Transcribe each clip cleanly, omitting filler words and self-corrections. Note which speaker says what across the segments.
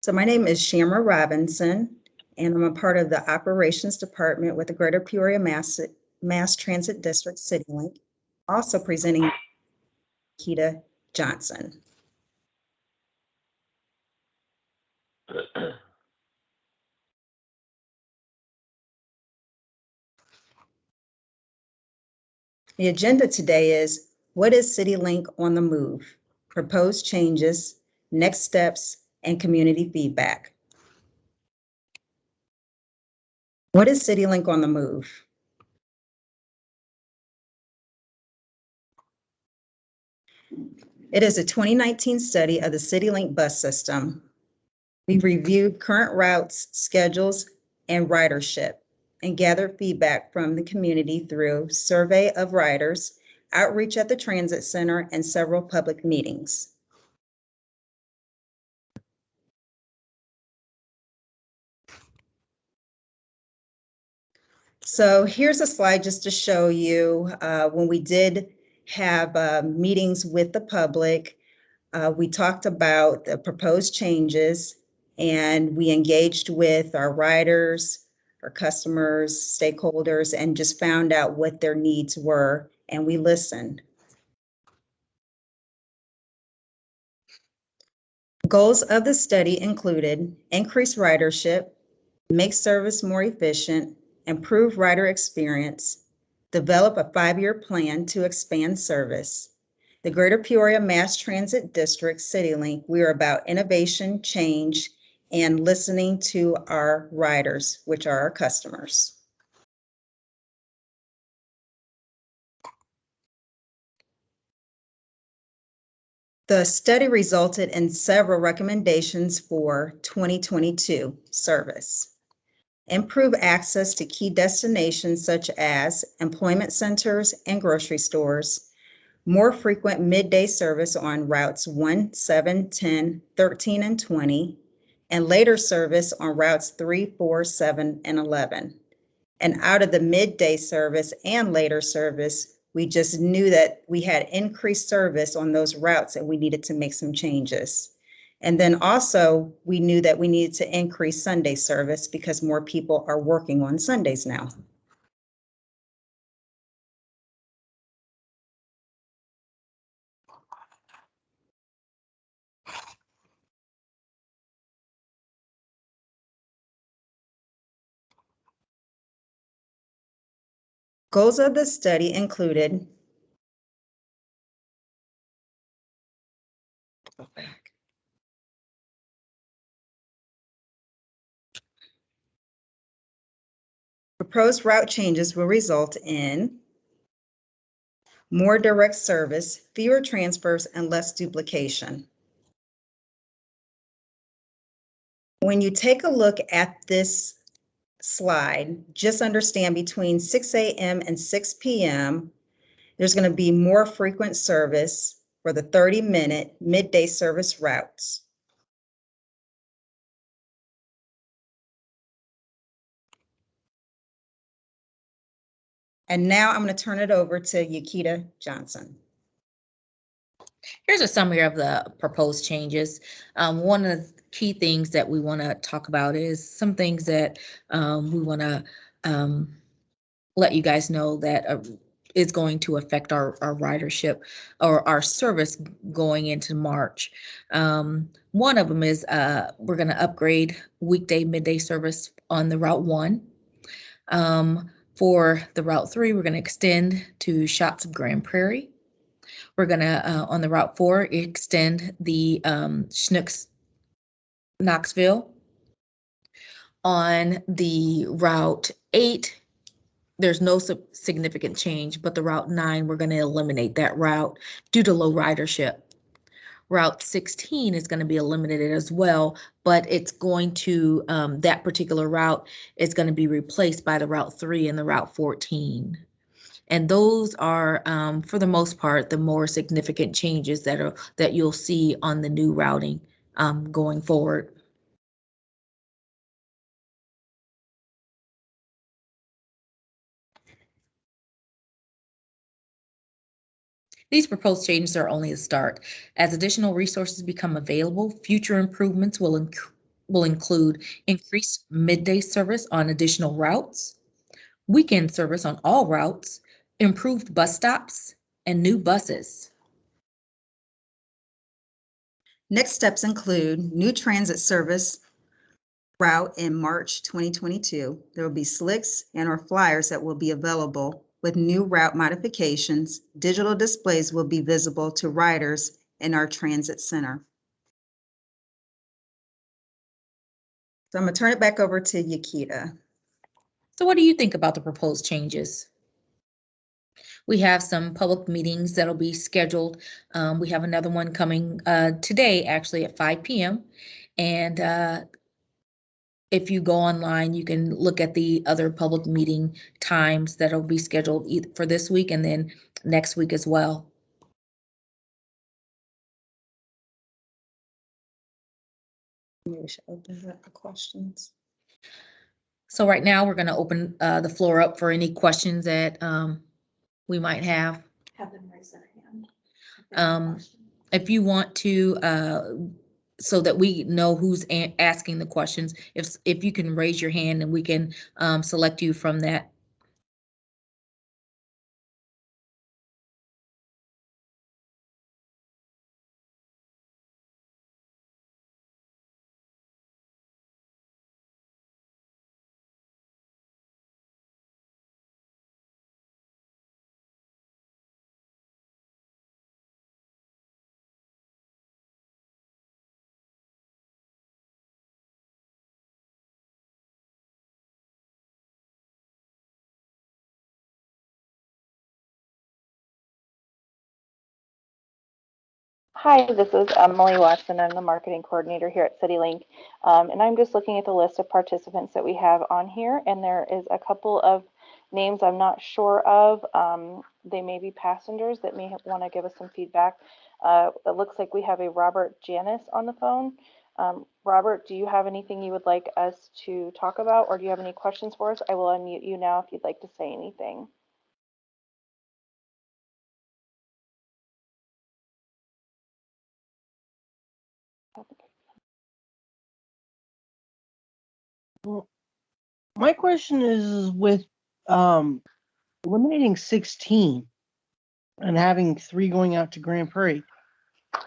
Speaker 1: So my name is Shamra Robinson, and I'm a part of the Operations Department with the Greater Peoria Mass Transit District CityLink, also presenting Keita Johnson. The agenda today is, what is CityLink on the move? Proposed changes, next steps, and community feedback. What is CityLink on the move? It is a 2019 study of the CityLink bus system. We reviewed current routes, schedules, and ridership, and gathered feedback from the community through survey of riders, outreach at the transit center, and several public meetings. So here's a slide just to show you when we did have meetings with the public, we talked about the proposed changes, and we engaged with our riders, our customers, stakeholders, and just found out what their needs were, and we listened. Goals of the study included increase ridership, make service more efficient, improve rider experience, develop a 5-year plan to expand service. The Greater Peoria Mass Transit District CityLink, we are about innovation, change, and listening to our riders, which are our customers. The study resulted in several recommendations for 2022 service. Improve access to key destinations such as employment centers and grocery stores, more frequent midday service on routes 1, 7, 10, 13, and 20, and later service on routes 3, 4, 7, and 11. And out of the midday service and later service, we just knew that we had increased service on those routes and we needed to make some changes. And then also, we knew that we needed to increase Sunday service because more people are working on Sundays now. Goals of the study included proposed route changes will result in more direct service, fewer transfers, and less duplication. When you take a look at this slide, just understand between 6 a.m. and 6 p.m., there's going to be more frequent service for the 30-minute midday service routes. And now I'm going to turn it over to Keita Johnson.
Speaker 2: Here's a summary of the proposed changes. One of the key things that we want to talk about is some things that we want to let you guys know that is going to affect our ridership or our service going into March. One of them is we're going to upgrade weekday midday service on the Route 1. For the Route 3, we're going to extend to Shots of Grand Prairie. We're going to, on the Route 4, extend the Schnucks Knoxville. On the Route 8, there's no significant change, but the Route 9, we're going to eliminate that route due to low ridership. Route 16 is going to be eliminated as well, but it's going to, that particular route is going to be replaced by the Route 3 and the Route 14. And those are, for the most part, the more significant changes that you'll see on the new routing going forward. These proposed changes are only a start. As additional resources become available, future improvements will will include increased midday service on additional routes, weekend service on all routes, improved bus stops, and new buses.
Speaker 1: Next steps include new transit service route in March 2022. There will be slicks and or flyers that will be available with new route modifications. Digital displays will be visible to riders in our transit center. So I'm going to turn it back over to Yakita.
Speaker 2: So what do you think about the proposed changes? We have some public meetings that'll be scheduled. We have another one coming today, actually at 5 p.m. And if you go online, you can look at the other public meeting times that'll be scheduled for this week and then next week as well.
Speaker 1: Maybe we should open it up for questions.
Speaker 2: So right now we're going to open the floor up for any questions that we might have.
Speaker 3: Have them raise their hand.
Speaker 2: If you want to, so that we know who's asking the questions, if you can raise your hand and we can select you from that.
Speaker 3: Hi, this is Emily Watson. I'm the marketing coordinator here at CityLink. And I'm just looking at the list of participants that we have on here. And there is a couple of names I'm not sure of. They may be passengers that may want to give us some feedback. It looks like we have a Robert Janis on the phone. Robert, do you have anything you would like us to talk about, or do you have any questions for us? I will unmute you now if you'd like to say anything.
Speaker 4: Well, my question is with eliminating 16 and having 3 going out to Grand Prairie,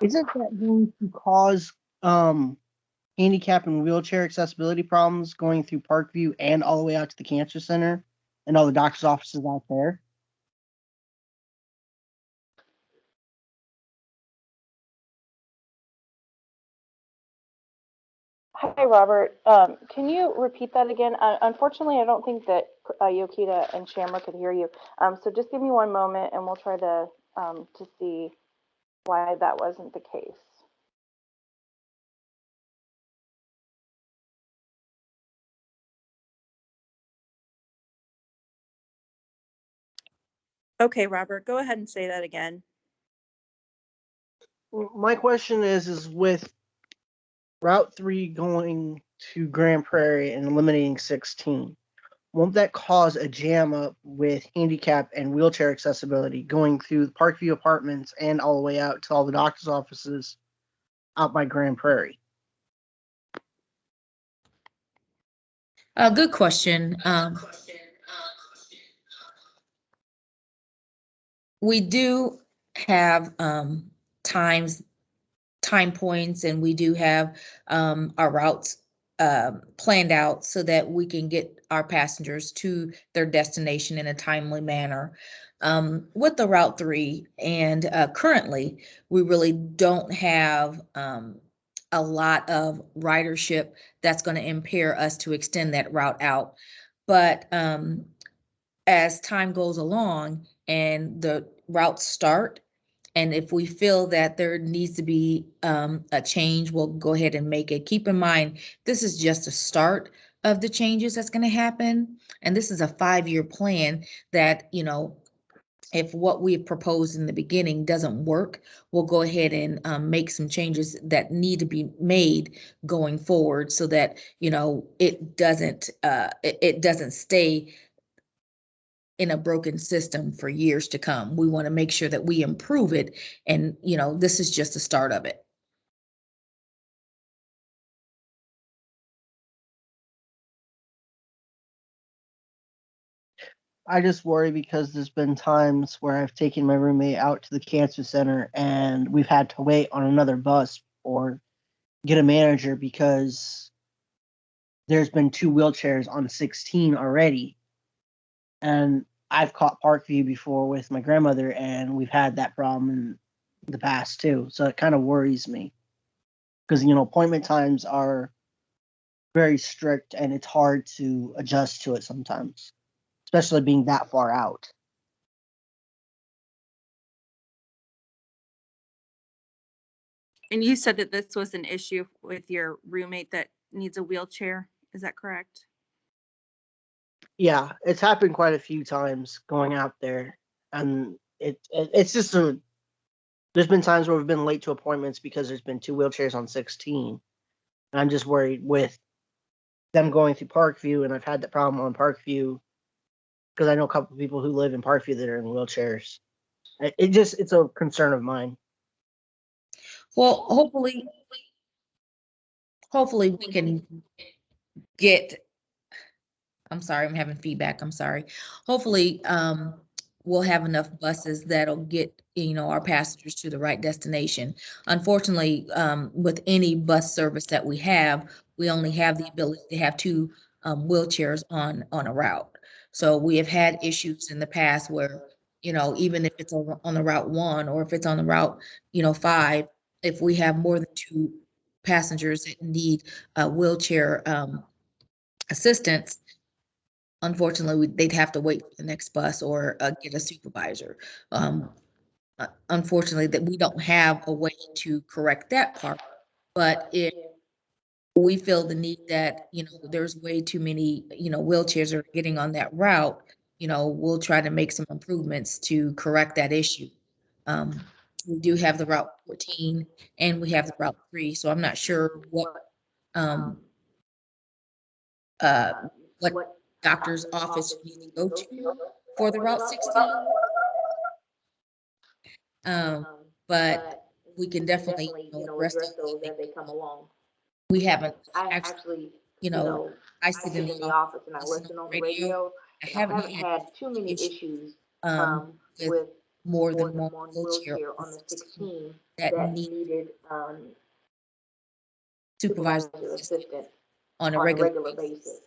Speaker 4: isn't that going to cause handicap and wheelchair accessibility problems going through Parkview and all the way out to the cancer center and all the doctor's offices out there?
Speaker 3: Hi, Robert. Can you repeat that again? Unfortunately, I don't think that Yokita and Shamra could hear you. So just give me one moment and we'll try to see why that wasn't the case.
Speaker 5: Okay, Robert, go ahead and say that again.
Speaker 4: My question is with Route 3 going to Grand Prairie and eliminating 16, won't that cause a jam up with handicap and wheelchair accessibility going through the Parkview apartments and all the way out to all the doctor's offices out by Grand Prairie?
Speaker 2: Good question. We do have time points, and we do have our routes planned out so that we can get our passengers to their destination in a timely manner. With the Route 3, and currently, we really don't have a lot of ridership that's going to impair us to extend that route out. But as time goes along and the routes start, and if we feel that there needs to be a change, we'll go ahead and make it. Keep in mind, this is just a start of the changes that's going to happen. And this is a 5-year plan that, you know, if what we proposed in the beginning doesn't work, we'll go ahead and make some changes that need to be made going forward so that, you know, it doesn't stay in a broken system for years to come. We want to make sure that we improve it. And, you know, this is just the start of it.
Speaker 4: I just worry because there's been times where I've taken my roommate out to the cancer center and we've had to wait on another bus or get a manager because there's been 2 wheelchairs on 16 already. And I've caught Parkview before with my grandmother, and we've had that problem in the past too. So it kind of worries me because, appointment times are very strict and it's hard to adjust to it sometimes, especially being that far out.
Speaker 5: And you said that this was an issue with your roommate that needs a wheelchair. Is that correct?
Speaker 4: Yeah, it's happened quite a few times going out there, and it's just there's been times where we've been late to appointments because there's been 2 wheelchairs on 16. And I'm just worried with them going through Parkview, and I've had that problem on Parkview because I know a couple of people who live in Parkview that are in wheelchairs. It's a concern of mine.
Speaker 2: Well, hopefully we can get, I'm sorry, I'm having feedback. I'm sorry. Hopefully, we'll have enough buses that'll get, our passengers to the right destination. Unfortunately, with any bus service that we only have the ability to have two wheelchairs on a route. So we have had issues in the past where, even if it's on the route 1 or if it's on the route, 5, if we have more than two passengers that need a wheelchair assistance, unfortunately, they'd have to wait for the next bus or get a supervisor. Unfortunately, that we don't have a way to correct that part. But if we feel the need that, there's way too many, wheelchairs are getting on that route, we'll try to make some improvements to correct that issue. We do have the Route 14 and we have the Route 3, so I'm not sure um, uh, what doctor's office you need to go to for the Route 16. But we can definitely, address those as they come along. We haven't actually, I sit in the office and I listen on the radio. I haven't had too many issues with more than one wheelchair on the 16 that needed supervisor assistance on a regular basis.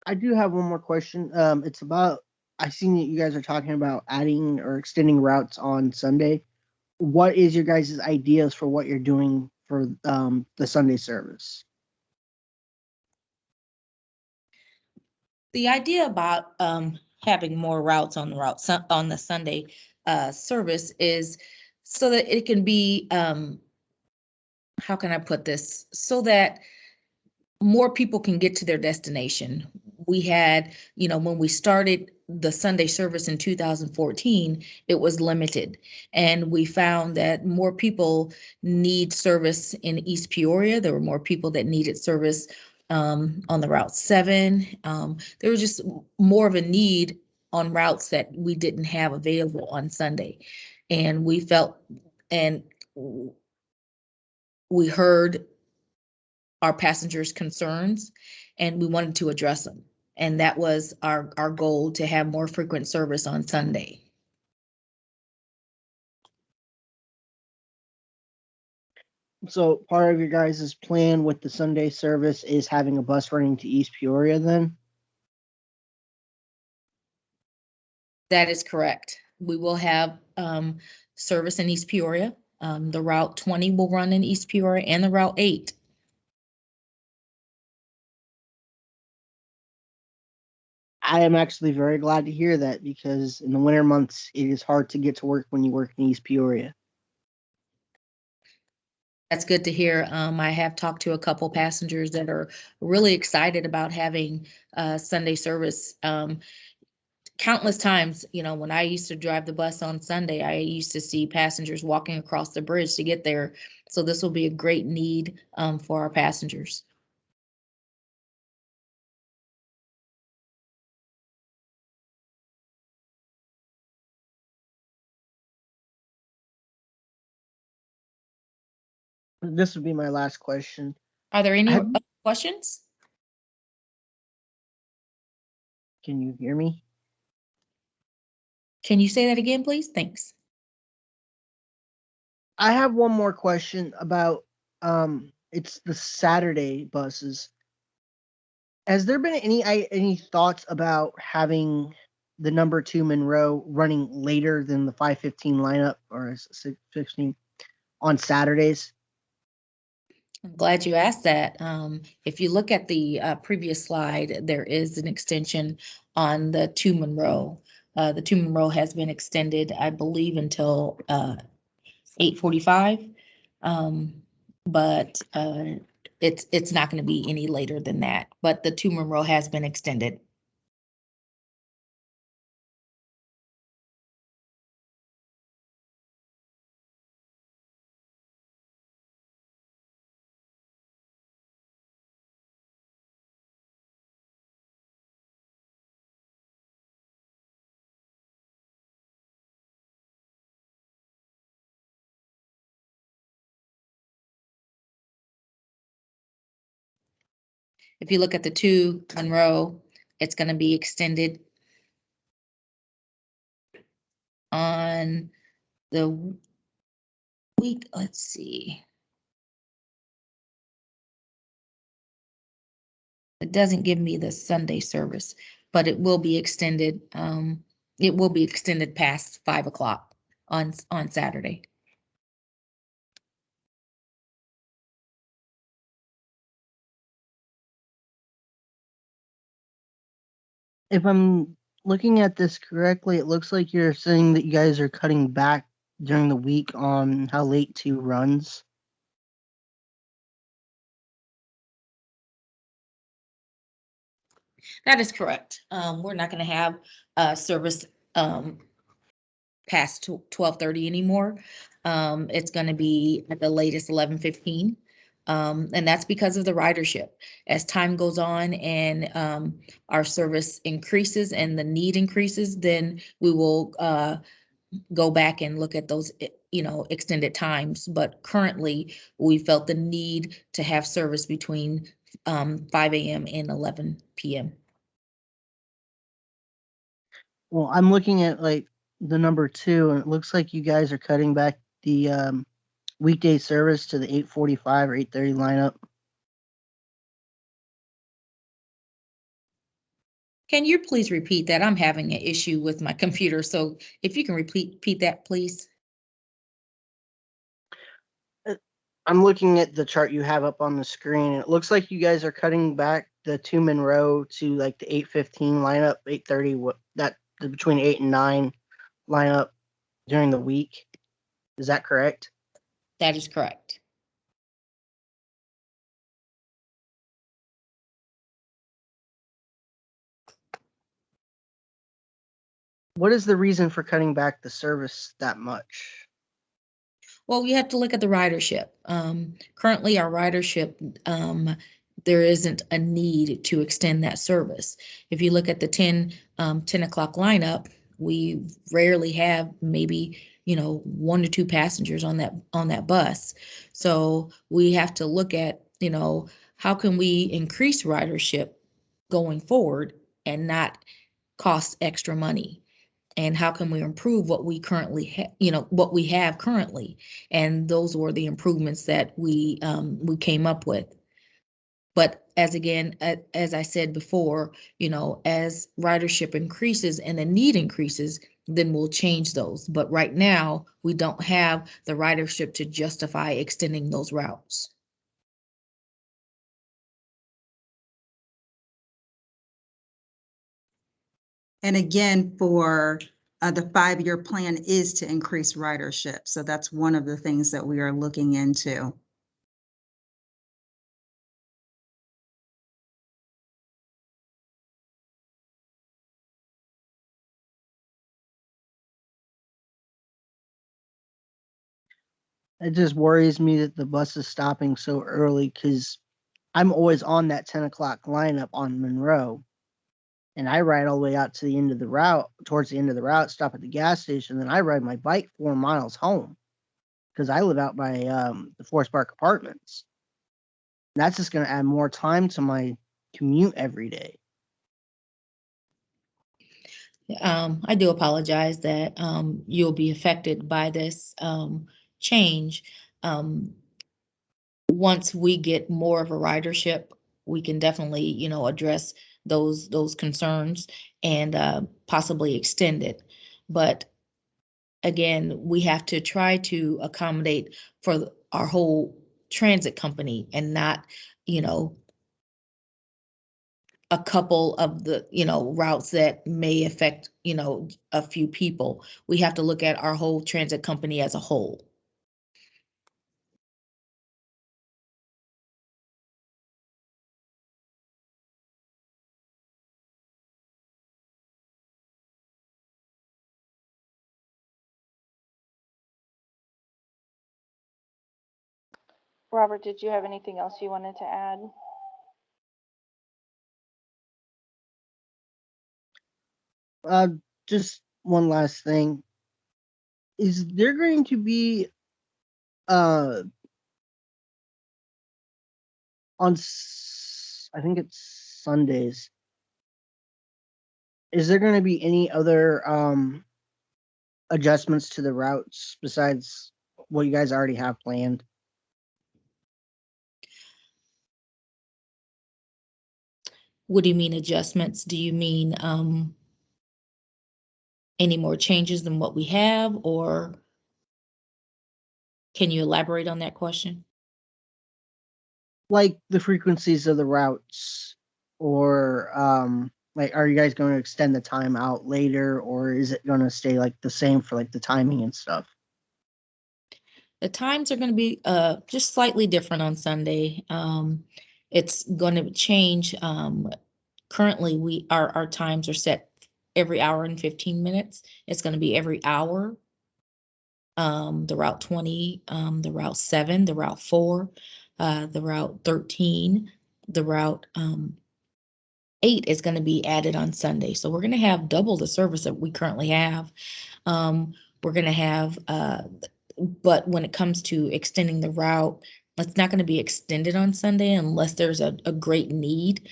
Speaker 4: I do have one more question. It's about I seen that you guys are talking about adding or extending routes on Sunday. What is your guys' ideas for what you're doing for the Sunday service?
Speaker 2: The idea about having more routes on the Sunday service is so that it can be, how can I put this? So that more people can get to their destination. We had, when we started the Sunday service in 2014, it was limited. And we found that more people need service in East Peoria. There were more people that needed service on the Route 7. There was just more of a need on routes that we didn't have available on Sunday. And we felt, and we heard our passengers' concerns, and we wanted to address them. And that was our goal, to have more frequent service on Sunday.
Speaker 4: So part of your guys' plan with the Sunday service is having a bus running to East Peoria then?
Speaker 2: That is correct. We will have service in East Peoria. The Route 20 will run in East Peoria and the Route 8.
Speaker 4: I am actually very glad to hear that because in the winter months, it is hard to get to work when you work in East Peoria.
Speaker 2: That's good to hear. I have talked to a couple passengers that are really excited about having Sunday service. Countless times, when I used to drive the bus on Sunday, I used to see passengers walking across the bridge to get there. So this will be a great need for our passengers.
Speaker 4: This would be my last question.
Speaker 2: Are there any
Speaker 4: Have-
Speaker 2: other questions?
Speaker 4: Can you hear me?
Speaker 2: Can you say that again, please? Thanks.
Speaker 4: I have one more question about it's the Saturday buses. Has there been any thoughts about having the number 2 Monroe running later than the 5:15 lineup or 6:15 on Saturdays?
Speaker 2: I'm glad you asked that. If you look at the previous slide, there is an extension on the 2 Monroe. The 2 Monroe has been extended, I believe, until 8:45. But it's not going to be any later than that. But the 2 Monroe has been extended. If you look at the 2 Monroe, it's going to be extended on the week. Let's see. It doesn't give me the Sunday service, but it will be extended. It will be extended past 5 o'clock on Saturday.
Speaker 4: If I'm looking at this correctly, it looks like you're saying that you guys are cutting back during the week on how late 2 runs.
Speaker 2: That is correct. We're not going to have service past 12:30 anymore. It's going to be at the latest 11:15. And that's because of the ridership. As time goes on and our service increases and the need increases, then we will go back and look at those, extended times. But currently, we felt the need to have service between 5 a.m. and 11 p.m.
Speaker 4: Well, I'm looking at like the number 2, and it looks like you guys are cutting back the weekday service to the 8:45 or 8:30 lineup.
Speaker 2: Can you please repeat that? I'm having an issue with my computer, so if you can repeat that, please.
Speaker 4: I'm looking at the chart you have up on the screen, and it looks like you guys are cutting back the 2 Monroe to like the 8:15 lineup, 8:30, between 8 and 9 lineup during the week. Is that correct?
Speaker 2: That is correct.
Speaker 4: What is the reason for cutting back the service that much?
Speaker 2: Well, we have to look at the ridership. Currently, our ridership, there isn't a need to extend that service. If you look at the 10 o'clock lineup, we rarely have maybe, 1 to 2 passengers on that bus. So we have to look at, how can we increase ridership going forward and not cost extra money? And how can we improve what we currently what we have currently? And those were the improvements that we came up with. But as I said before, as ridership increases and the need increases, then we'll change those. But right now, we don't have the ridership to justify extending those routes.
Speaker 1: And again, for the 5-year plan is to increase ridership. So that's one of the things that we are looking into.
Speaker 4: It just worries me that the bus is stopping so early because I'm always on that 10 o'clock lineup on Monroe. And I ride all the way out to the end of the route, towards the end of the route, stop at the gas station, then I ride my bike 4 miles home. because I live out by the Forest Park Apartments. That's just going to add more time to my commute every day.
Speaker 2: I do apologize that you'll be affected by this change. Once we get more of a ridership, we can definitely, address those concerns and possibly extend it. But again, we have to try to accommodate for our whole transit company and not, a couple of the, routes that may affect, a few people. We have to look at our whole transit company as a whole.
Speaker 3: Robert, did you have anything else you wanted to add?
Speaker 4: Just one last thing. Is there going to be I think it's Sundays. Is there going to be any other adjustments to the routes besides what you guys already have planned?
Speaker 2: What do you mean adjustments? Do you mean any more changes than what we have, or can you elaborate on that question?
Speaker 4: Like the frequencies of the routes, or like, are you guys going to extend the time out later, or is it going to stay like the same for like the timing and stuff?
Speaker 2: The times are going to be just slightly different on Sunday. It's going to change. Currently, our times are set every hour and 15 minutes. It's going to be every hour. The Route 20, the Route 7, the Route 4, the Route 13, the Route 8 is going to be added on Sunday. So we're going to have double the service that we currently have. We're going to have, but when it comes to extending the route, it's not going to be extended on Sunday unless there's a great need.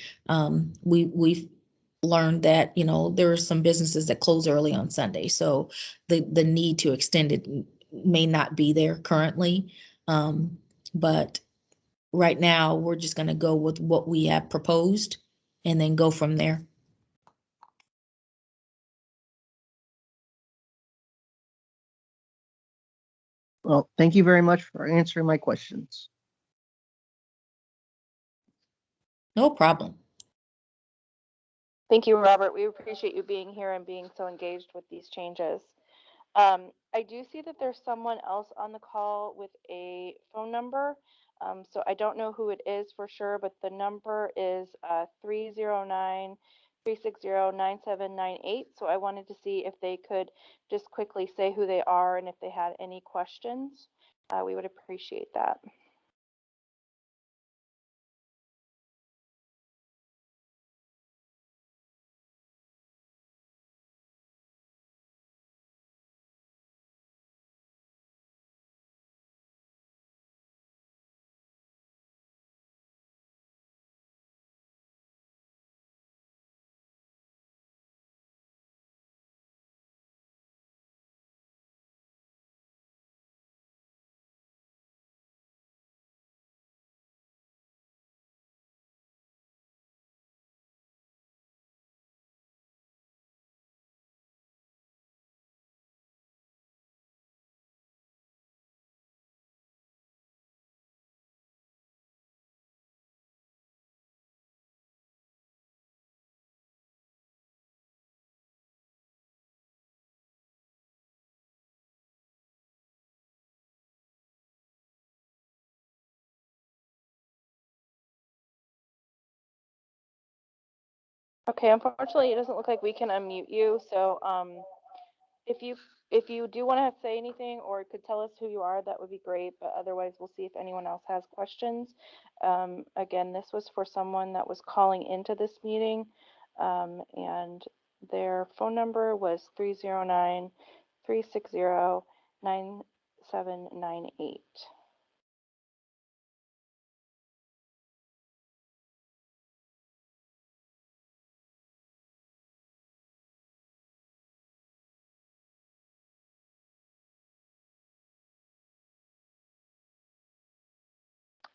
Speaker 2: We've learned that, there are some businesses that close early on Sunday. So the need to extend it may not be there currently. But right now, we're just going to go with what we have proposed and then go from there.
Speaker 4: Well, thank you very much for answering my questions.
Speaker 2: No problem.
Speaker 3: Thank you, Robert. We appreciate you being here and being so engaged with these changes. I do see that there's someone else on the call with a phone number. So I don't know who it is for sure, but the number is 309-360-9798. So I wanted to see if they could just quickly say who they are and if they had any questions. We would appreciate that. Okay, unfortunately, it doesn't look like we can unmute you. So if you do want to say anything or could tell us who you are, that would be great. But otherwise, we'll see if anyone else has questions. Again, this was for someone that was calling into this meeting, and their phone number was 309-360-9798. 6798.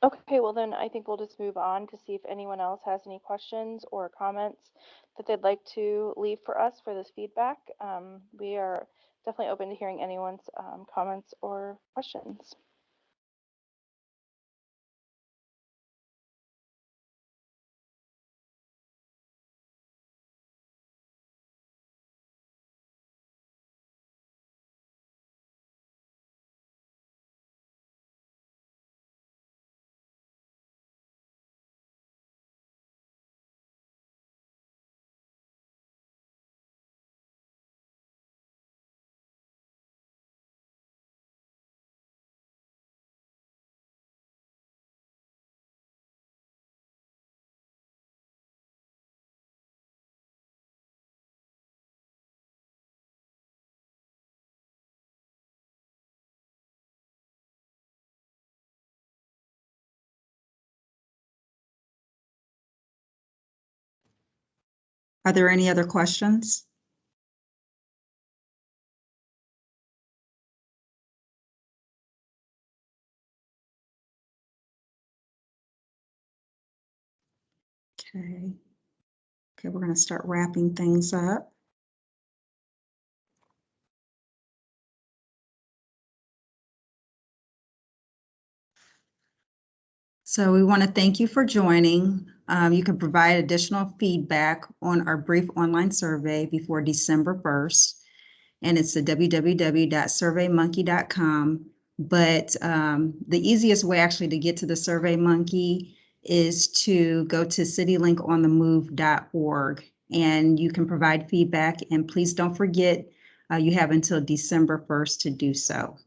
Speaker 3: Okay, well then I think we'll just move on to see if anyone else has any questions or comments that they'd like to leave for us for this feedback. We are definitely open to hearing anyone's comments or questions.
Speaker 1: Are there any other questions? Okay. Okay, we're going to start wrapping things up. So we want to thank you for joining. You can provide additional feedback on our brief online survey before December 1st. And it's the www.surveymonkey.com. But the easiest way actually to get to the SurveyMonkey is to go to citylinkonthemove.org, and you can provide feedback. And please don't forget, you have until December 1st to do so.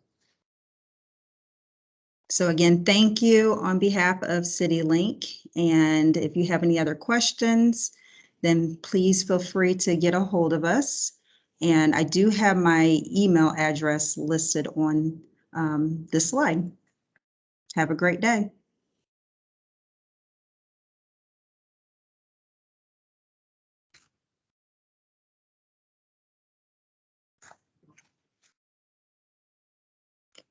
Speaker 1: So again, thank you on behalf of CityLink. And if you have any other questions, then please feel free to get a hold of us. And I do have my email address listed on this slide. Have a great day.